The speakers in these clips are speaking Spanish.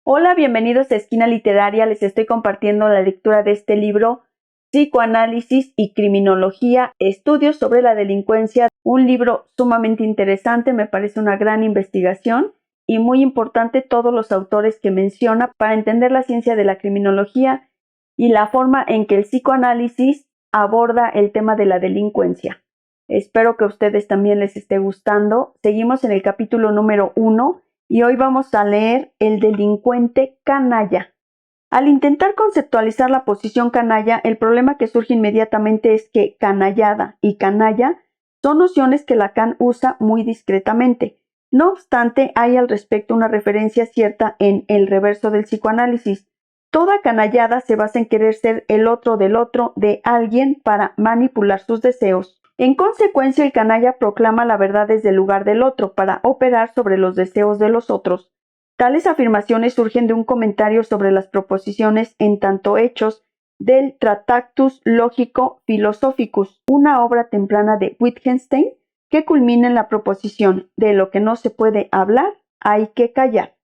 Hola, bienvenidos a Esquina Literaria. Les estoy compartiendo la lectura de este libro, Psicoanálisis y Criminología, Estudios sobre la Delincuencia. Un libro sumamente interesante, me parece una gran investigación y muy importante todos los autores que menciona para entender la ciencia de la criminología y la forma en que el psicoanálisis aborda el tema de la delincuencia. Espero que a ustedes también les esté gustando. Seguimos en el capítulo número 1. Y hoy vamos a leer El delincuente canalla. Al intentar conceptualizar la posición canalla, el problema que surge inmediatamente es que canallada y canalla son nociones que Lacan usa muy discretamente. No obstante, hay al respecto una referencia cierta en El reverso del psicoanálisis. Toda canallada se basa en querer ser el otro del otro de alguien para manipular sus deseos. En consecuencia, el canalla proclama la verdad desde el lugar del otro para operar sobre los deseos de los otros. Tales afirmaciones surgen de un comentario sobre las proposiciones en tanto hechos del Tractatus Logico Philosophicus, una obra temprana de Wittgenstein que culmina en la proposición de lo que no se puede hablar, hay que callar,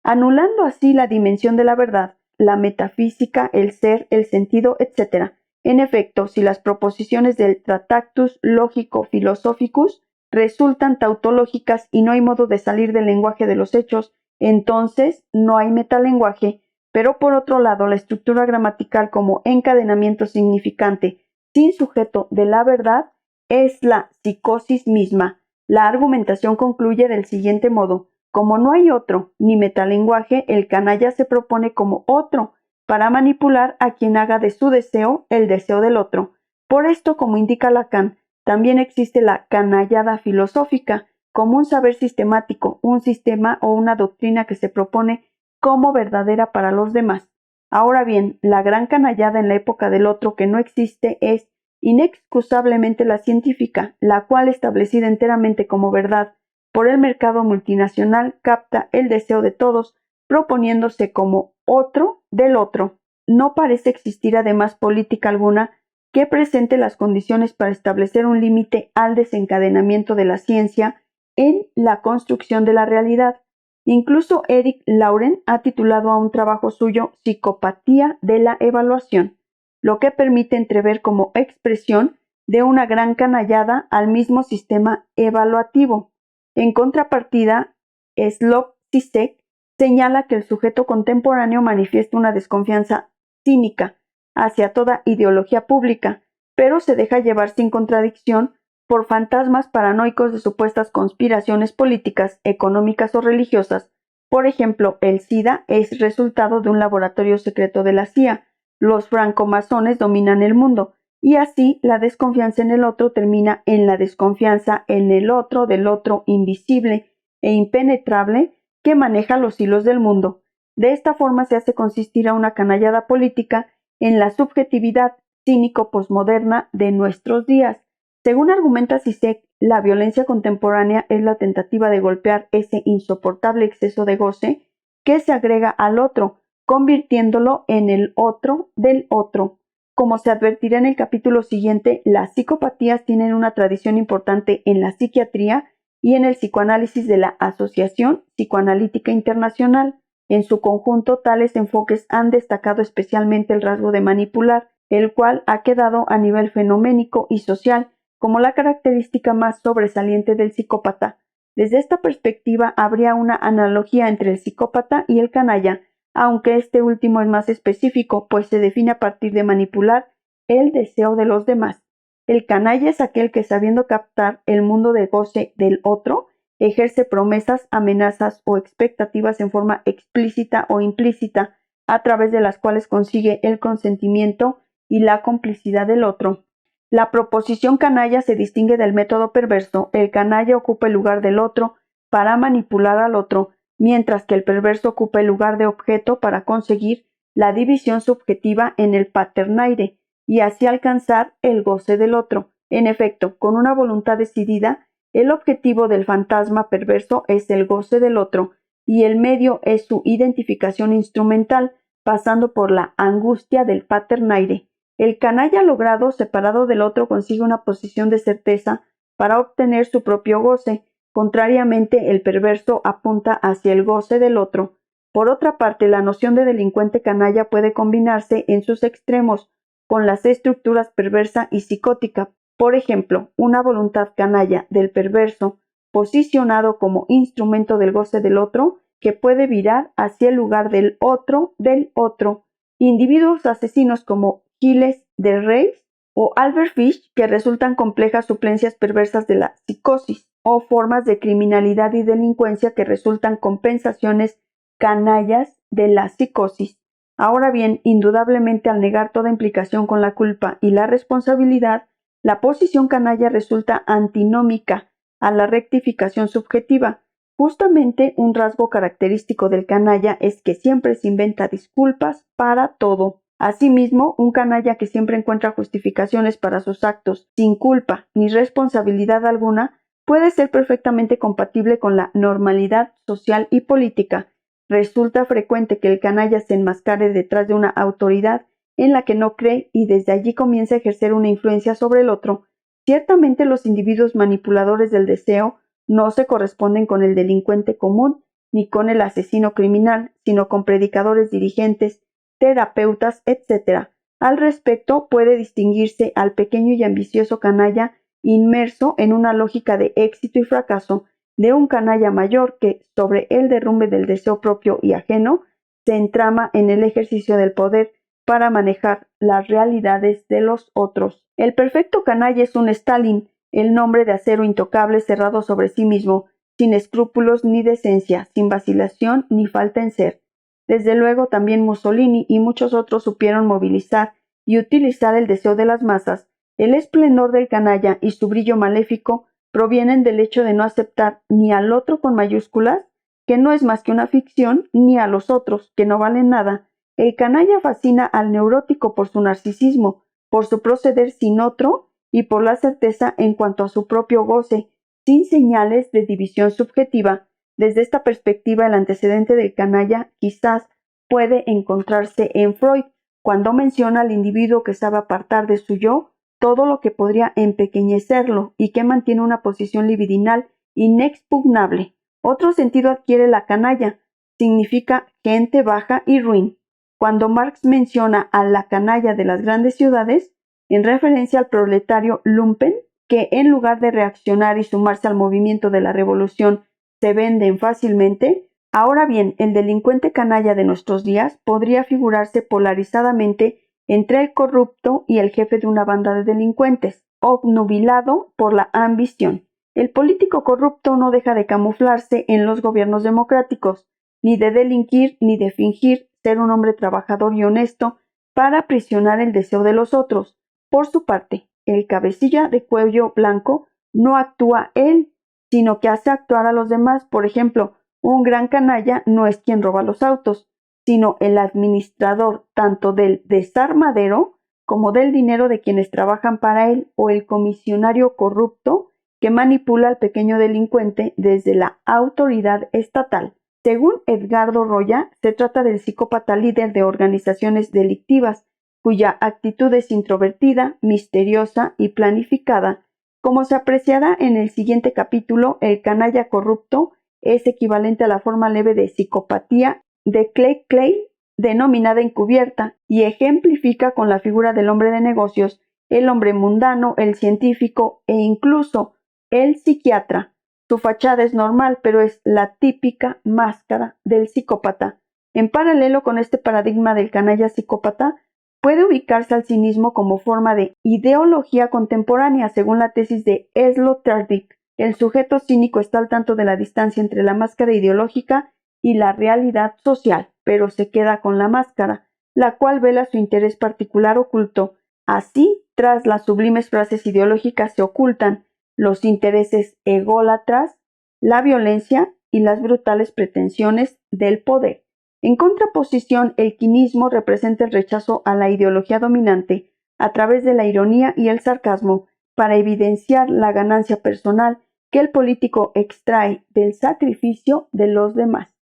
anulando así la dimensión de la verdad, la metafísica, el ser, el sentido, etc. En efecto, si las proposiciones del Tractatus Logico Philosophicus resultan tautológicas y no hay modo de salir del lenguaje de los hechos, entonces no hay metalenguaje, pero por otro lado la estructura gramatical como encadenamiento significante sin sujeto de la verdad es la psicosis misma. La argumentación concluye del siguiente modo: como no hay otro ni metalenguaje, el canalla se propone como otro para manipular a quien haga de su deseo el deseo del otro. Por esto, como indica Lacan, también existe la canallada filosófica, como un saber sistemático, un sistema o una doctrina que se propone como verdadera para los demás. Ahora bien, la gran canallada en la época del otro que no existe es inexcusablemente la científica, la cual, establecida enteramente como verdad por el mercado multinacional, capta el deseo de todos, proponiéndose como otro del otro. No parece existir además política alguna que presente las condiciones para establecer un límite al desencadenamiento de la ciencia en la construcción de la realidad. Incluso Eric Lauren ha titulado a un trabajo suyo Psicopatía de la evaluación, lo que permite entrever como expresión de una gran canallada al mismo sistema evaluativo. En contrapartida, Slavoj Zizek señala que el sujeto contemporáneo manifiesta una desconfianza cínica hacia toda ideología pública, pero se deja llevar sin contradicción por fantasmas paranoicos de supuestas conspiraciones políticas, económicas o religiosas. Por ejemplo, el SIDA es resultado de un laboratorio secreto de la CIA, los francomasones dominan el mundo, y así la desconfianza en el otro termina en la desconfianza en el otro del otro invisible e impenetrable que maneja los hilos del mundo. De esta forma se hace consistir a una canallada política en la subjetividad cínico-posmoderna de nuestros días. Según argumenta Zizek, la violencia contemporánea es la tentativa de golpear ese insoportable exceso de goce que se agrega al otro, convirtiéndolo en el otro del otro. Como se advertirá en el capítulo siguiente, las psicopatías tienen una tradición importante en la psiquiatría y en el psicoanálisis de la Asociación Psicoanalítica Internacional. En su conjunto, tales enfoques han destacado especialmente el rasgo de manipular, el cual ha quedado a nivel fenoménico y social como la característica más sobresaliente del psicópata. Desde esta perspectiva, habría una analogía entre el psicópata y el canalla, aunque este último es más específico, pues se define a partir de manipular el deseo de los demás. El canalla es aquel que, sabiendo captar el mundo de goce del otro, ejerce promesas, amenazas o expectativas en forma explícita o implícita, a través de las cuales consigue el consentimiento y la complicidad del otro. La proposición canalla se distingue del método perverso. El canalla ocupa el lugar del otro para manipular al otro, mientras que el perverso ocupa el lugar de objeto para conseguir la división subjetiva en el paternaire y así alcanzar el goce del otro. En efecto, con una voluntad decidida, el objetivo del fantasma perverso es el goce del otro y el medio es su identificación instrumental, pasando por la angustia del paternaire. El canalla logrado separado del otro consigue una posición de certeza para obtener su propio goce. Contrariamente, el perverso apunta hacia el goce del otro. Por otra parte, la noción de delincuente canalla puede combinarse en sus extremos con las estructuras perversa y psicótica. Por ejemplo, una voluntad canalla del perverso, posicionado como instrumento del goce del otro, que puede virar hacia el lugar del otro. Individuos asesinos como Gilles de Rais o Albert Fish, que resultan complejas suplencias perversas de la psicosis, o formas de criminalidad y delincuencia que resultan compensaciones canallas de la psicosis. Ahora bien, indudablemente al negar toda implicación con la culpa y la responsabilidad, la posición canalla resulta antinómica a la rectificación subjetiva. Justamente un rasgo característico del canalla es que siempre se inventa disculpas para todo. Asimismo, un canalla que siempre encuentra justificaciones para sus actos sin culpa ni responsabilidad alguna puede ser perfectamente compatible con la normalidad social y política. Resulta frecuente que el canalla se enmascare detrás de una autoridad en la que no cree y desde allí comienza a ejercer una influencia sobre el otro. Ciertamente los individuos manipuladores del deseo no se corresponden con el delincuente común ni con el asesino criminal, sino con predicadores, dirigentes, terapeutas, etc. Al respecto, puede distinguirse al pequeño y ambicioso canalla inmerso en una lógica de éxito y fracaso, de un canalla mayor que, sobre el derrumbe del deseo propio y ajeno, se entrama en el ejercicio del poder para manejar las realidades de los otros. El perfecto canalla es un Stalin, el nombre de acero intocable cerrado sobre sí mismo, sin escrúpulos ni decencia, sin vacilación ni falta en ser. Desde luego también Mussolini y muchos otros supieron movilizar y utilizar el deseo de las masas. El esplendor del canalla y su brillo maléfico provienen del hecho de no aceptar ni al otro con mayúsculas, que no es más que una ficción, ni a los otros, que no valen nada. El canalla fascina al neurótico por su narcisismo, por su proceder sin otro y por la certeza en cuanto a su propio goce, sin señales de división subjetiva. Desde esta perspectiva, el antecedente del canalla quizás puede encontrarse en Freud, cuando menciona al individuo que sabe apartar de su yo todo lo que podría empequeñecerlo y que mantiene una posición libidinal inexpugnable. Otro sentido adquiere la canalla, significa gente baja y ruin. Cuando Marx menciona a la canalla de las grandes ciudades, en referencia al proletario lumpen, que en lugar de reaccionar y sumarse al movimiento de la revolución se venden fácilmente, ahora bien, el delincuente canalla de nuestros días podría figurarse polarizadamente entre el corrupto y el jefe de una banda de delincuentes, obnubilado por la ambición. El político corrupto no deja de camuflarse en los gobiernos democráticos, ni de delinquir ni de fingir ser un hombre trabajador y honesto para aprisionar el deseo de los otros. Por su parte, el cabecilla de cuello blanco no actúa él, sino que hace actuar a los demás. Por ejemplo, un gran canalla no es quien roba los autos, sino el administrador tanto del desarmadero como del dinero de quienes trabajan para él, o el comisionario corrupto que manipula al pequeño delincuente desde la autoridad estatal. Según Edgardo Roya, se trata del psicópata líder de organizaciones delictivas, cuya actitud es introvertida, misteriosa y planificada. Como se apreciará en el siguiente capítulo, el canalla corrupto es equivalente a la forma leve de psicopatía de Clay, denominada encubierta, y ejemplifica con la figura del hombre de negocios, el hombre mundano, el científico e incluso el psiquiatra. Su fachada es normal, pero es la típica máscara del psicópata. En paralelo con este paradigma del canalla psicópata, puede ubicarse al cinismo como forma de ideología contemporánea, según la tesis de Sloterdijk. El sujeto cínico está al tanto de la distancia entre la máscara ideológica y la realidad social, pero se queda con la máscara, la cual vela su interés particular oculto. Así, tras las sublimes frases ideológicas se ocultan los intereses ególatras, la violencia y las brutales pretensiones del poder. En contraposición, el quinismo representa el rechazo a la ideología dominante a través de la ironía y el sarcasmo para evidenciar la ganancia personal que el político extrae del sacrificio de los demás.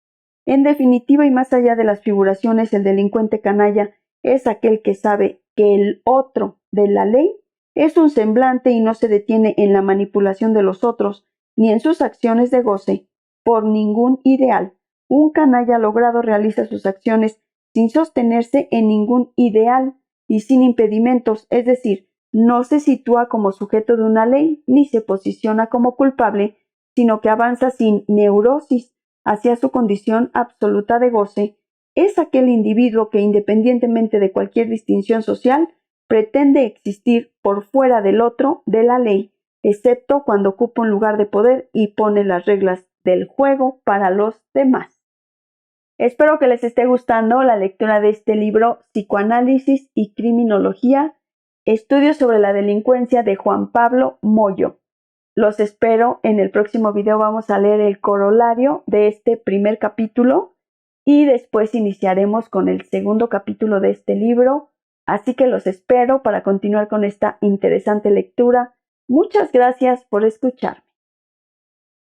En definitiva, y más allá de las figuraciones, el delincuente canalla es aquel que sabe que el otro de la ley es un semblante y no se detiene en la manipulación de los otros ni en sus acciones de goce por ningún ideal. un canalla logrado realiza sus acciones sin sostenerse en ningún ideal y sin impedimentos, es decir, no se sitúa como sujeto de una ley ni se posiciona como culpable, sino que avanza sin neurosis hacia su condición absoluta de goce, es aquel individuo que, independientemente de cualquier distinción social, pretende existir por fuera del otro, de la ley, excepto cuando ocupa un lugar de poder y pone las reglas del juego para los demás. Espero que les esté gustando la lectura de este libro, Psicoanálisis y Criminología, Estudios sobre la delincuencia, de Juan Pablo Moyo. Los espero en el próximo video. Vamos a leer el corolario de este primer capítulo y después iniciaremos con el segundo capítulo de este libro. Así que los espero para continuar con esta interesante lectura. Muchas gracias por escuchar.